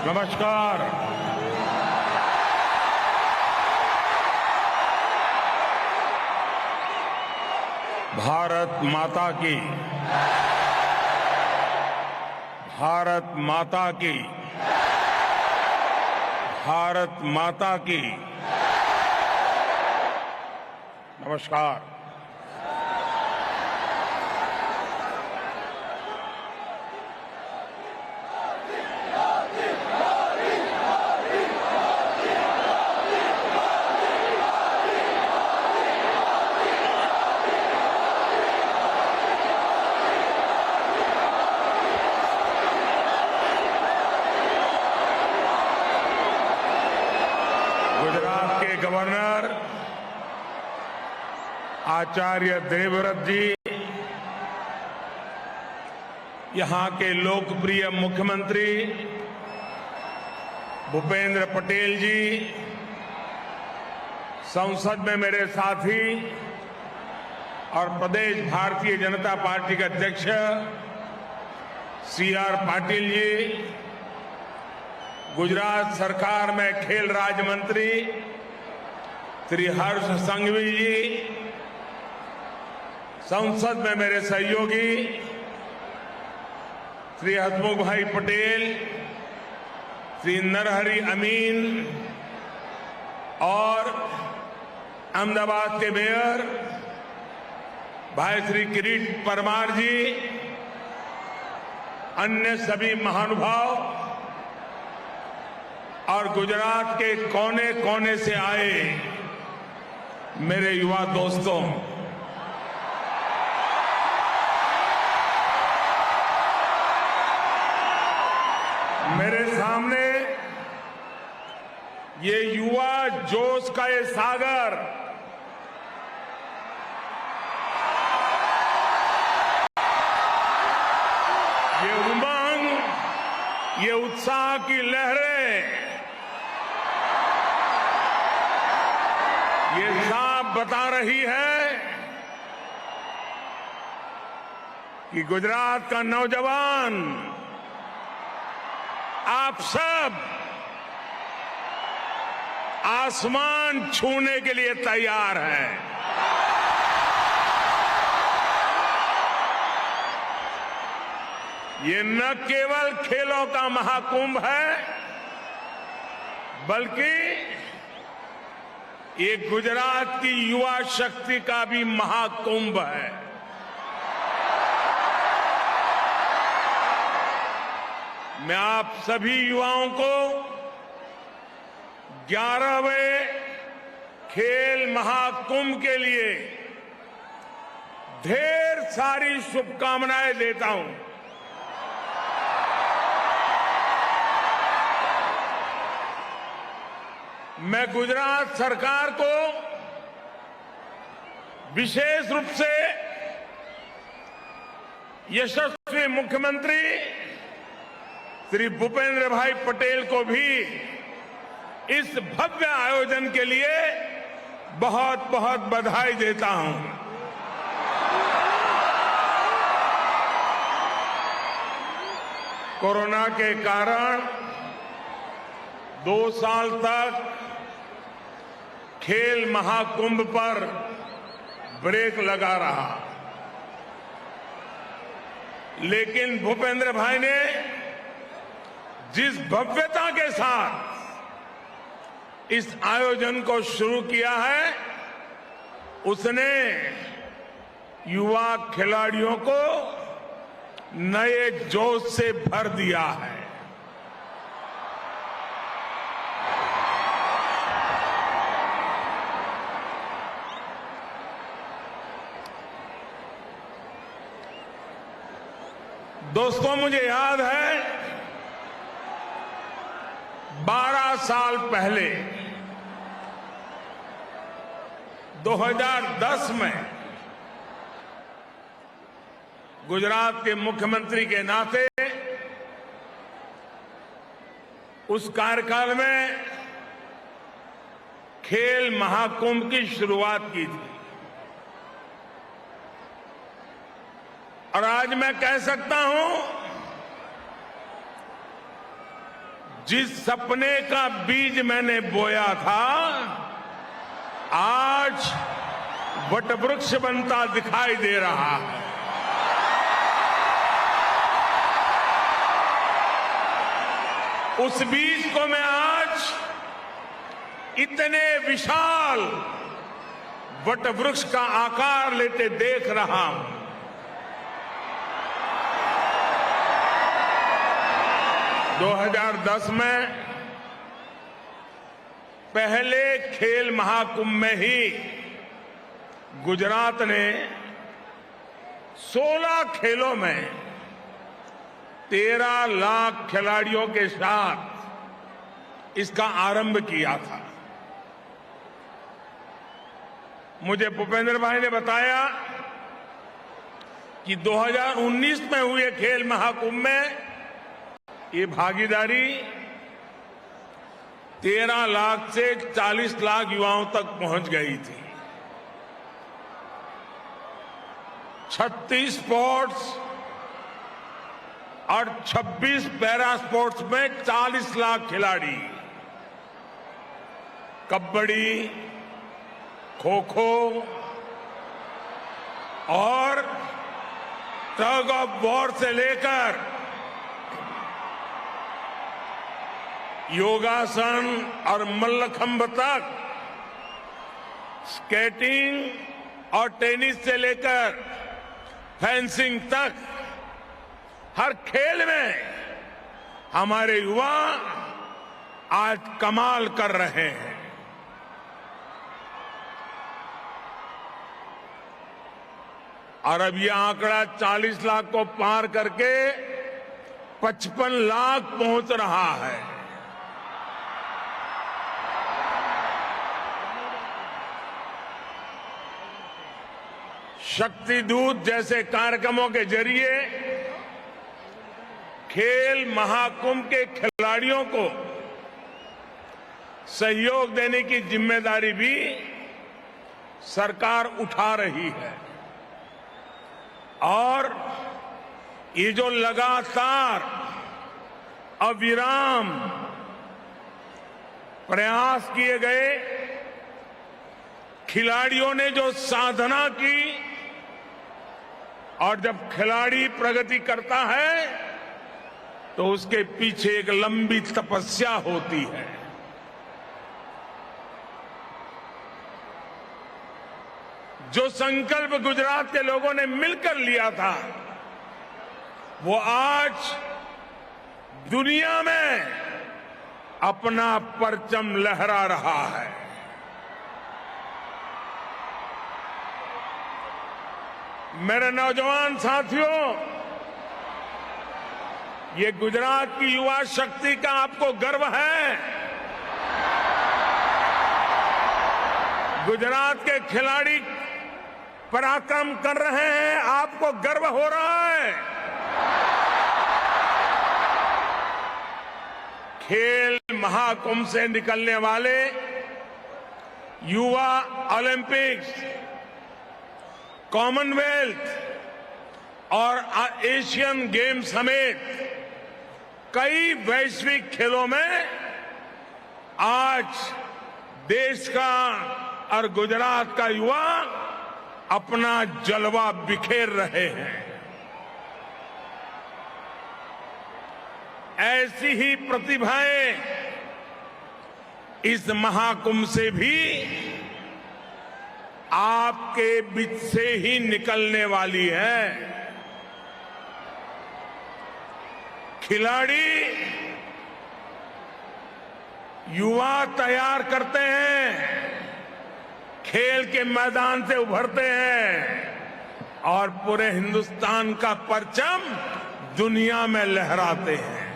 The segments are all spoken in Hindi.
नमस्कार। भारत माता की, भारत माता की, भारत माता की। नमस्कार। गुजरात के गवर्नर आचार्य देवव्रत जी, यहां के लोकप्रिय मुख्यमंत्री भूपेंद्र पटेल जी, संसद में मेरे साथी और प्रदेश भारतीय जनता पार्टी के अध्यक्ष CR पाटिल जी, गुजरात सरकार में खेल राज्य मंत्री श्री हर्ष संघवी जी, संसद में मेरे सहयोगी श्री हसमुख भाई पटेल, श्री नरहरि अमीन और अहमदाबाद के मेयर भाई श्री किरीट परमार जी, अन्य सभी महानुभाव और गुजरात के कोने कोने से आए मेरे युवा दोस्तों, मेरे सामने ये युवा जोश का ये सागर, ये उमंग, ये उत्साह की लहरें, ये साफ बता रही है कि गुजरात का नौजवान, आप सब आसमान छूने के लिए तैयार हैं। ये न केवल खेलों का महाकुंभ है, बल्कि ये गुजरात की युवा शक्ति का भी महाकुंभ है। मैं आप सभी युवाओं को 11वें खेल महाकुंभ के लिए ढेर सारी शुभकामनाएं देता हूं। मैं गुजरात सरकार को विशेष रूप से यशस्वी मुख्यमंत्री श्री भूपेंद्र भाई पटेल को भी इस भव्य आयोजन के लिए बहुत बहुत बधाई देता हूं। कोरोना के कारण 2 साल तक खेल महाकुंभ पर ब्रेक लगा रहा, लेकिन भूपेंद्र भाई ने जिस भव्यता के साथ इस आयोजन को शुरू किया है, उसने युवा खिलाड़ियों को नए जोश से भर दिया है। दोस्तों, मुझे याद है 12 साल पहले 2010 में गुजरात के मुख्यमंत्री के नाते उस कार्यकाल में खेल महाकुंभ की शुरुआत की थी। और आज मैं कह सकता हूं, जिस सपने का बीज मैंने बोया था, आज वटवृक्ष बनता दिखाई दे रहा है। उस बीज को मैं आज इतने विशाल वटवृक्ष का आकार लेते देख रहा हूं। दो 2010 में पहले खेल महाकुंभ में ही गुजरात ने 16 खेलों में 13 लाख खिलाड़ियों के साथ इसका आरंभ किया था। मुझे भूपेंद्र भाई ने बताया कि 2019 में हुए खेल महाकुंभ में ये भागीदारी 13 लाख से 40 लाख युवाओं तक पहुंच गई थी। 36 स्पोर्ट्स और 26 पैरा स्पोर्ट्स में 40 लाख खिलाड़ी, कबड्डी, खो खो और टग ऑफ वॉर से लेकर योगासन और मल्लखंब तक, स्केटिंग और टेनिस से लेकर फेंसिंग तक, हर खेल में हमारे युवा आज कमाल कर रहे हैं। और अब यह आंकड़ा 40 लाख को पार करके 55 लाख पहुंच रहा है। शक्ति दूत जैसे कार्यक्रमों के जरिए खेल महाकुंभ के खिलाड़ियों को सहयोग देने की जिम्मेदारी भी सरकार उठा रही है। और ये जो लगातार अविराम प्रयास किए गए, खिलाड़ियों ने जो साधना की, और जब खिलाड़ी प्रगति करता है तो उसके पीछे एक लंबी तपस्या होती है। जो संकल्प गुजरात के लोगों ने मिलकर लिया था, वो आज दुनिया में अपना परचम लहरा रहा है। मेरे नौजवान साथियों, ये गुजरात की युवा शक्ति का आपको गर्व है। गुजरात के खिलाड़ी पराक्रम कर रहे हैं, आपको गर्व हो रहा है। खेल महाकुंभ से निकलने वाले युवा ओलंपिक्स, कॉमनवेल्थ और एशियन गेम्स समेत कई वैश्विक खेलों में आज देश का और गुजरात का युवा अपना जलवा बिखेर रहे हैं। ऐसी ही प्रतिभाएं इस महाकुंभ से भी आपके बीच से ही निकलने वाली है। खिलाड़ी युवा तैयार करते हैं, खेल के मैदान से उभरते हैं और पूरे हिंदुस्तान का परचम दुनिया में लहराते हैं।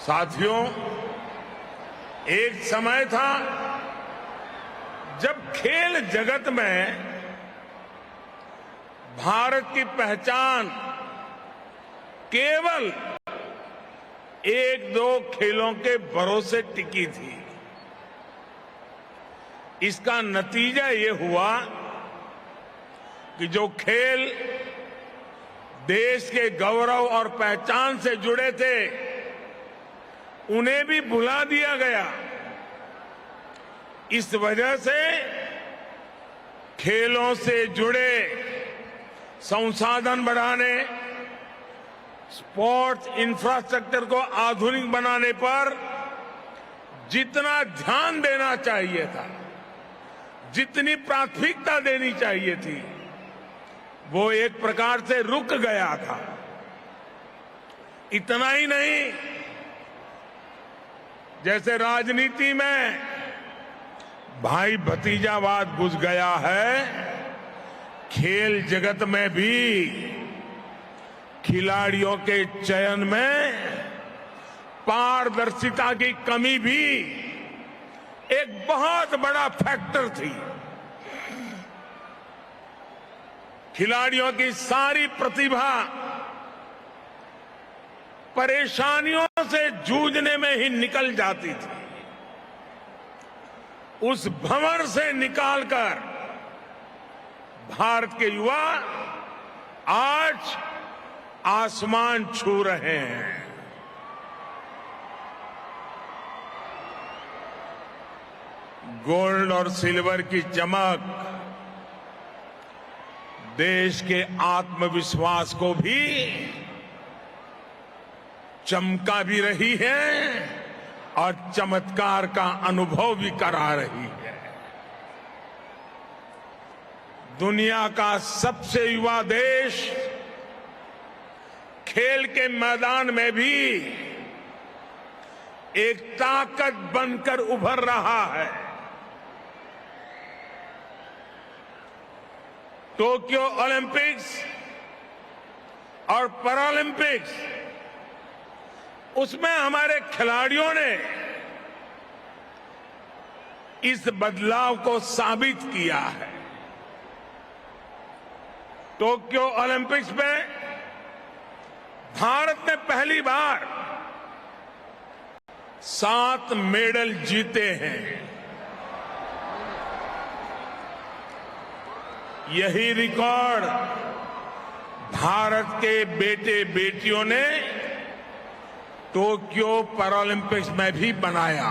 साथियों, एक समय था जब खेल जगत में भारत की पहचान केवल एक दो खेलों के भरोसे टिकी थी। इसका नतीजा ये हुआ कि जो खेल देश के गौरव और पहचान से जुड़े थे, उन्हें भी भुला दिया गया। इस वजह से खेलों से जुड़े संसाधन बढ़ाने, स्पोर्ट्स इंफ्रास्ट्रक्चर को आधुनिक बनाने पर जितना ध्यान देना चाहिए था, जितनी प्राथमिकता देनी चाहिए थी, वो एक प्रकार से रुक गया था। इतना ही नहीं, जैसे राजनीति में भाई भतीजावाद घुस गया है, खेल जगत में भी खिलाड़ियों के चयन में पारदर्शिता की कमी भी एक बहुत बड़ा फैक्टर थी। खिलाड़ियों की सारी प्रतिभा परेशानियों से जूझने में ही निकल जाती थी। उस भंवर से निकालकर भारत के युवा आज आसमान छू रहे हैं। गोल्ड और सिल्वर की चमक देश के आत्मविश्वास को भी चमका भी रही है और चमत्कार का अनुभव भी करा रही है। दुनिया का सबसे युवा देश खेल के मैदान में भी एक ताकत बनकर उभर रहा है। टोक्यो ओलंपिक्स और पैरालंपिक्स, उसमें हमारे खिलाड़ियों ने इस बदलाव को साबित किया है। टोक्यो ओलंपिक्स में भारत ने पहली बार 7 मेडल जीते हैं। यही रिकॉर्ड भारत के बेटे बेटियों ने टोक्यो पैरालंपिक्स में भी बनाया।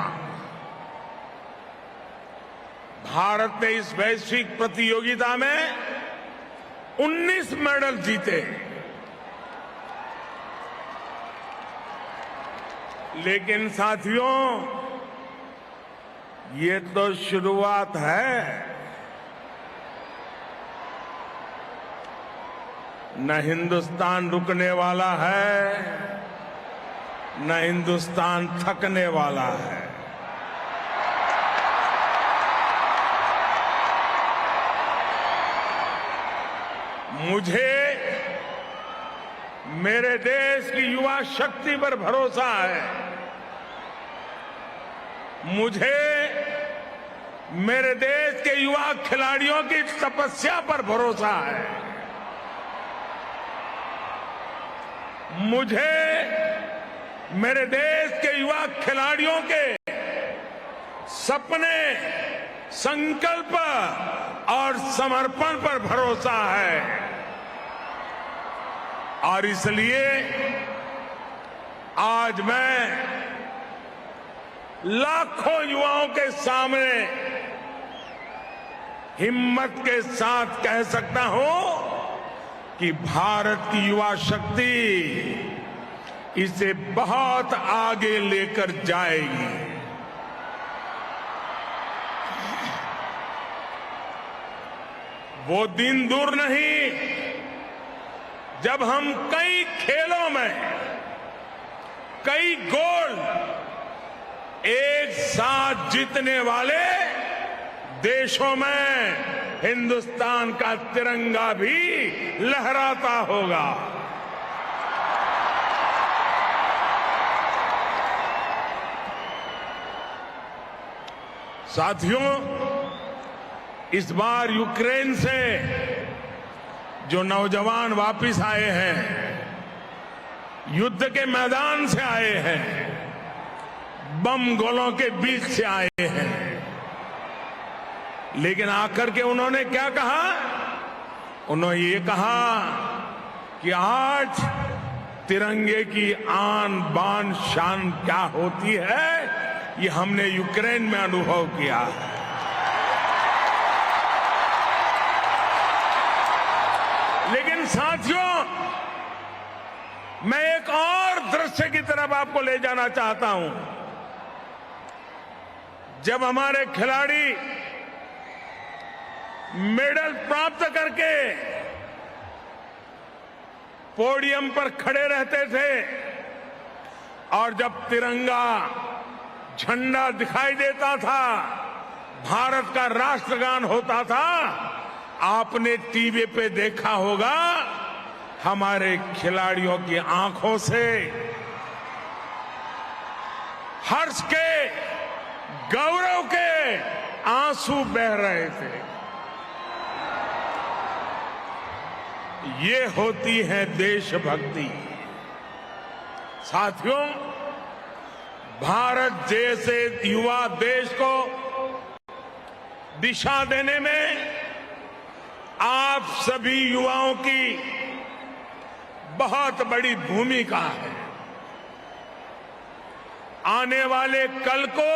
भारत ने इस वैश्विक प्रतियोगिता में 19 मेडल जीते। लेकिन साथियों, ये तो शुरुआत है। न हिंदुस्तान रुकने वाला है, न हिंदुस्तान थकने वाला है। मुझे मेरे देश की युवा शक्ति पर भरोसा है। मुझे मेरे देश के युवा खिलाड़ियों की तपस्या पर भरोसा है। मुझे मेरे देश के युवा खिलाड़ियों के सपने, संकल्प और समर्पण पर भरोसा है। और इसलिए आज मैं लाखों युवाओं के सामने हिम्मत के साथ कह सकता हूं कि भारत की युवा शक्ति इसे बहुत आगे लेकर जाएगी। वो दिन दूर नहीं जब हम कई खेलों में कई गोल्ड एक साथ जीतने वाले देशों में हिंदुस्तान का तिरंगा भी लहराता होगा। साथियों, इस बार यूक्रेन से जो नौजवान वापस आए हैं, युद्ध के मैदान से आए हैं, बम गोलों के बीच से आए हैं, लेकिन आकर के उन्होंने क्या कहा? उन्होंने ये कहा कि आज तिरंगे की आन बान शान क्या होती है, ये हमने यूक्रेन में अनुभव किया है। लेकिन साथियों, मैं एक और दृश्य की तरफ आपको ले जाना चाहता हूं। जब हमारे खिलाड़ी मेडल प्राप्त करके पोडियम पर खड़े रहते थे और जब तिरंगा झंडा दिखाई देता था, भारत का राष्ट्रगान होता था, आपने टीवी पे देखा होगा हमारे खिलाड़ियों की आंखों से हर्ष के, गौरव के आंसू बह रहे थे। ये होती है देशभक्ति। साथियों, भारत जैसे युवा देश को दिशा देने में आप सभी युवाओं की बहुत बड़ी भूमिका है। आने वाले कल को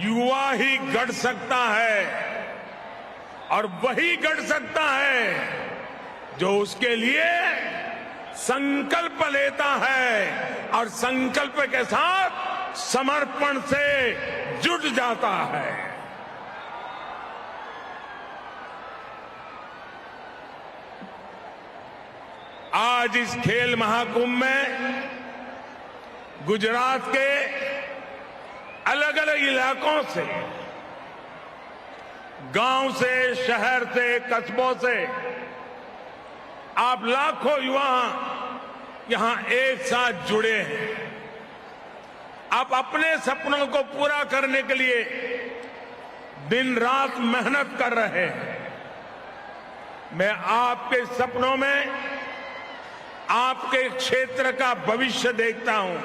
युवा ही गढ़ सकता है और वही गढ़ सकता है जो उसके लिए संकल्प लेता है और संकल्प के साथ समर्पण से जुट जाता है। आज इस खेल महाकुंभ में गुजरात के अलग अलग इलाकों से, गांव से, शहर से, कस्बों से आप लाखों युवा यहां एक साथ जुड़े हैं। आप अपने सपनों को पूरा करने के लिए दिन रात मेहनत कर रहे हैं। मैं आपके सपनों में आपके क्षेत्र का भविष्य देखता हूं,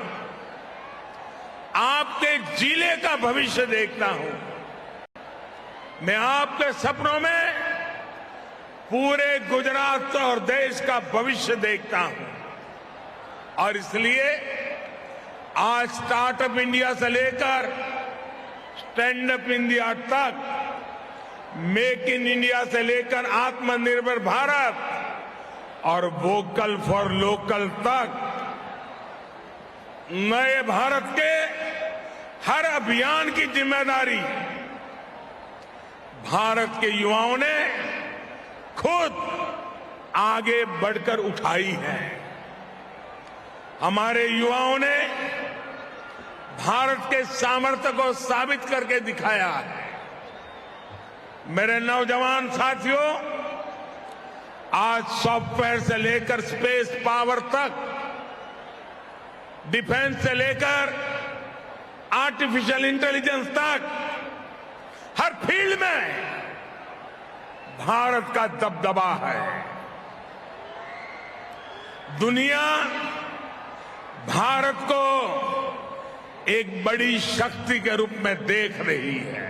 आपके जिले का भविष्य देखता हूं। मैं आपके सपनों में पूरे गुजरात और देश का भविष्य देखता हूं और इसलिए आज स्टार्टअप इंडिया से लेकर स्टैंड अप इंडिया तक, मेक इन इंडिया से लेकर आत्मनिर्भर भारत और वोकल फॉर लोकल तक, नए भारत के हर अभियान की जिम्मेदारी भारत के युवाओं ने खुद आगे बढ़कर उठाई है। हमारे युवाओं ने भारत के सामर्थ्य को साबित करके दिखाया है। मेरे नौजवान साथियों, आज सॉफ्टवेयर से लेकर स्पेस पावर तक, डिफेंस से लेकर आर्टिफिशियल इंटेलिजेंस तक, हर फील्ड में भारत का दबदबा है। दुनिया भारत को एक बड़ी शक्ति के रूप में देख रही है।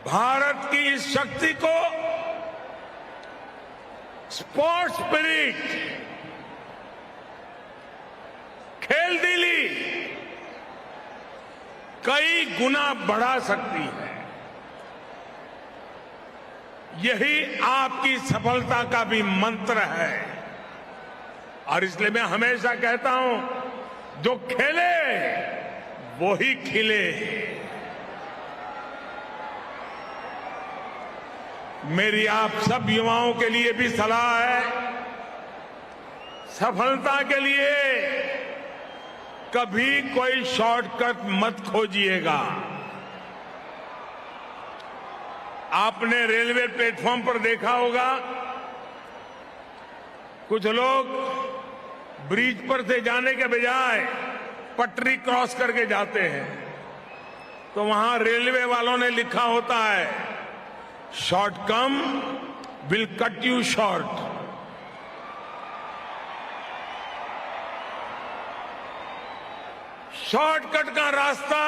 भारत की इस शक्ति को स्पोर्ट्स स्पिरिट, खेल दिली कई गुना बढ़ा सकती है। यही आपकी सफलता का भी मंत्र है और इसलिए मैं हमेशा कहता हूं, जो खेले वो ही खिले। मेरी आप सब युवाओं के लिए भी सलाह है, सफलता के लिए कभी कोई शॉर्टकट मत खोजिएगा। आपने रेलवे प्लेटफॉर्म पर देखा होगा, कुछ लोग ब्रिज पर से जाने के बजाय पटरी क्रॉस करके जाते हैं, तो वहां रेलवे वालों ने लिखा होता है, short come will cut you short. Shortcut का रास्ता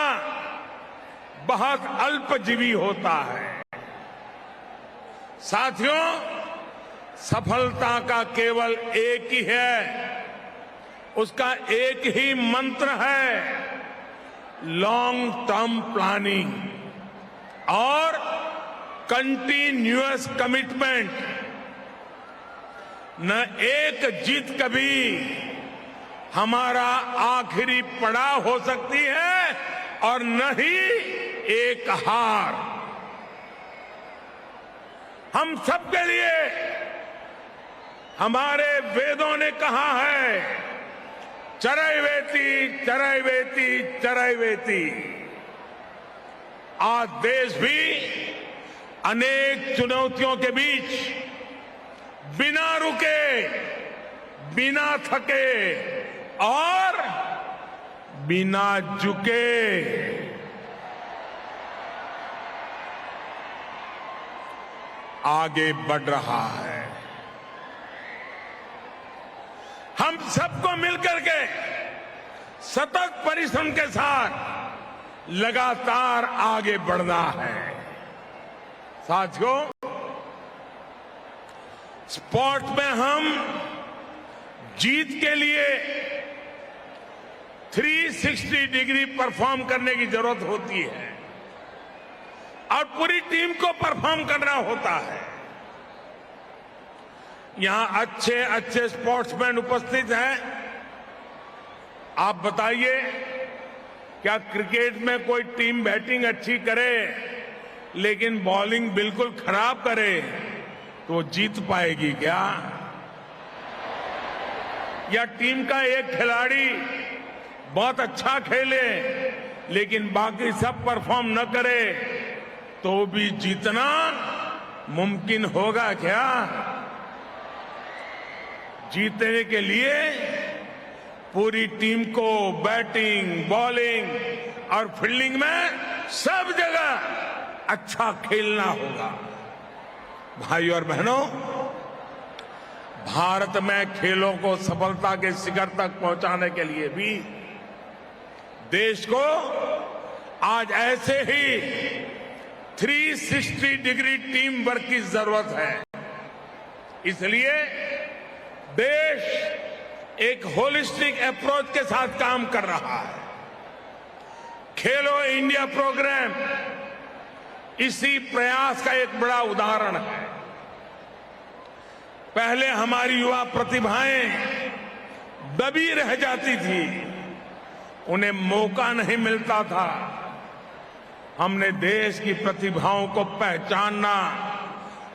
बहुत अल्पजीवी होता है। साथियों, सफलता का केवल एक ही है, उसका एक ही मंत्र है, लॉन्ग टर्म प्लानिंग और कंटिन्यूअस कमिटमेंट। न एक जीत कभी हमारा आखिरी पड़ाव हो सकती है और न ही एक हार। हम सबके लिए हमारे वेदों ने कहा है, चरैवेति चरैवेति चरैवेति। आज देश भी अनेक चुनौतियों के बीच बिना रुके, बिना थके और बिना झुके आगे बढ़ रहा है। हम सबको मिलकर के सतत परिश्रम के साथ लगातार आगे बढ़ना है। साथियों, स्पोर्ट में हम जीत के लिए 360 डिग्री परफॉर्म करने की जरूरत होती है और पूरी टीम को परफॉर्म करना होता है। यहां अच्छे अच्छे स्पोर्ट्समैन उपस्थित हैं। आप बताइए, क्या क्रिकेट में कोई टीम बैटिंग अच्छी करे लेकिन बॉलिंग बिल्कुल खराब करे तो वो जीत पाएगी क्या? या टीम का एक खिलाड़ी बहुत अच्छा खेले लेकिन बाकी सब परफॉर्म न करे तो भी जीतना मुमकिन होगा क्या? जीतने के लिए पूरी टीम को बैटिंग, बॉलिंग और फील्डिंग में सब जगह अच्छा खेलना होगा। भाई और बहनों, भारत में खेलों को सफलता के शिखर तक पहुंचाने के लिए भी देश को आज ऐसे ही 360 डिग्री टीम वर्क की जरूरत है। इसलिए देश एक होलिस्टिक अप्रोच के साथ काम कर रहा है। खेलो इंडिया प्रोग्राम इसी प्रयास का एक बड़ा उदाहरण है। पहले हमारी युवा प्रतिभाएं दबी रह जाती थी, उन्हें मौका नहीं मिलता था। हमने देश की प्रतिभाओं को पहचानना,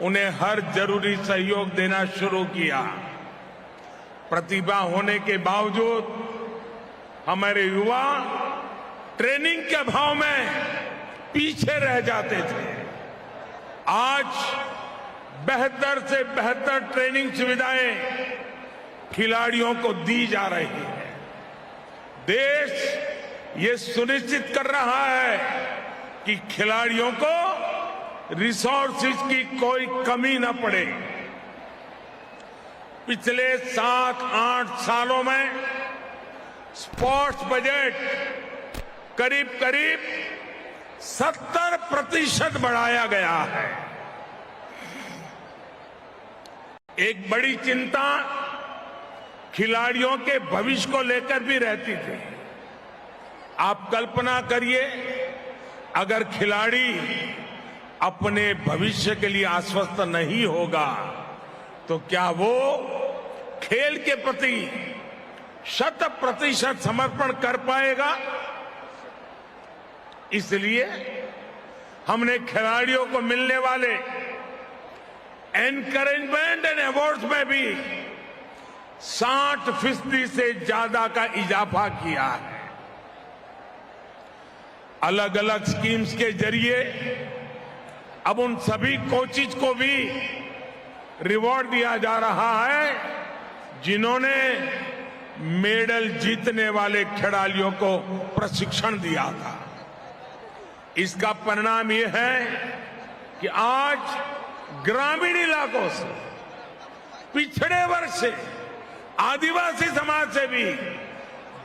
उन्हें हर जरूरी सहयोग देना शुरू किया। प्रतिभा होने के बावजूद हमारे युवा ट्रेनिंग के अभाव में पीछे रह जाते थे। आज बेहतर से बेहतर ट्रेनिंग सुविधाएं खिलाड़ियों को दी जा रही है। देश ये सुनिश्चित कर रहा है कि खिलाड़ियों को रिसोर्सेज की कोई कमी न पड़े। पिछले 7-8 सालों में स्पोर्ट्स बजट करीब करीब 70% बढ़ाया गया है। एक बड़ी चिंता खिलाड़ियों के भविष्य को लेकर भी रहती थी। आप कल्पना करिए, अगर खिलाड़ी अपने भविष्य के लिए आश्वस्त नहीं होगा तो क्या वो खेल के प्रति 100% समर्पण कर पाएगा? इसलिए हमने खिलाड़ियों को मिलने वाले एनकरेजमेंट एंड अवार्ड्स में भी 60% से ज्यादा का इजाफा किया है। अलग अलग स्कीम्स के जरिए अब उन सभी कोचिज को भी रिवॉर्ड दिया जा रहा है जिन्होंने मेडल जीतने वाले खिलाड़ियों को प्रशिक्षण दिया था। इसका परिणाम यह है कि आज ग्रामीण इलाकों से, पिछड़े वर्ग से, आदिवासी समाज से भी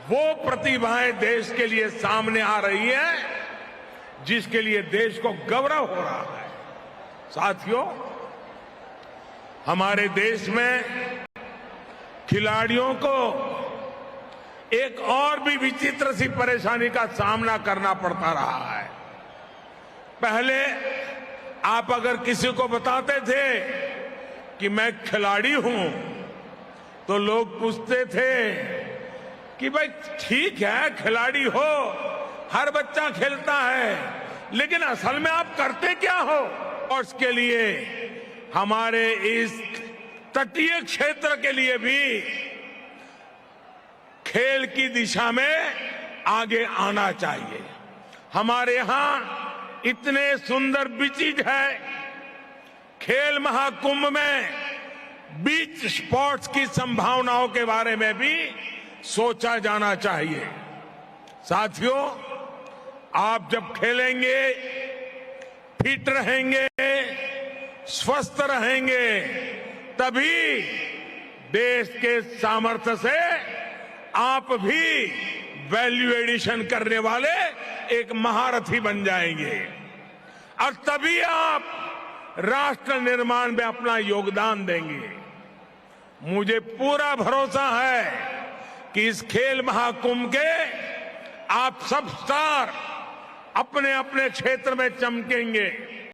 वो प्रतिभाएं देश के लिए सामने आ रही है जिसके लिए देश को गौरव हो रहा है। साथियों, हमारे देश में खिलाड़ियों को एक और भी विचित्र सी परेशानी का सामना करना पड़ता रहा है। पहले आप अगर किसी को बताते थे कि मैं खिलाड़ी हूं तो लोग पूछते थे कि भाई ठीक है, खिलाड़ी हो, हर बच्चा खेलता है, लेकिन असल में आप करते क्या हो? और इसके लिए हमारे इस तटीय क्षेत्र के लिए भी खेल की दिशा में आगे आना चाहिए। हमारे यहां इतने सुंदर बीचेज है। खेल महाकुंभ में बीच स्पोर्ट्स की संभावनाओं के बारे में भी सोचा जाना चाहिए। साथियों, आप जब खेलेंगे, फिट रहेंगे, स्वस्थ रहेंगे, तभी देश के सामर्थ्य से आप भी वैल्यू एडिशन करने वाले एक महारथी बन जाएंगे और तभी आप राष्ट्र निर्माण में अपना योगदान देंगे। मुझे पूरा भरोसा है कि इस खेल महाकुंभ के आप सब स्टार अपने अपने क्षेत्र में चमकेंगे।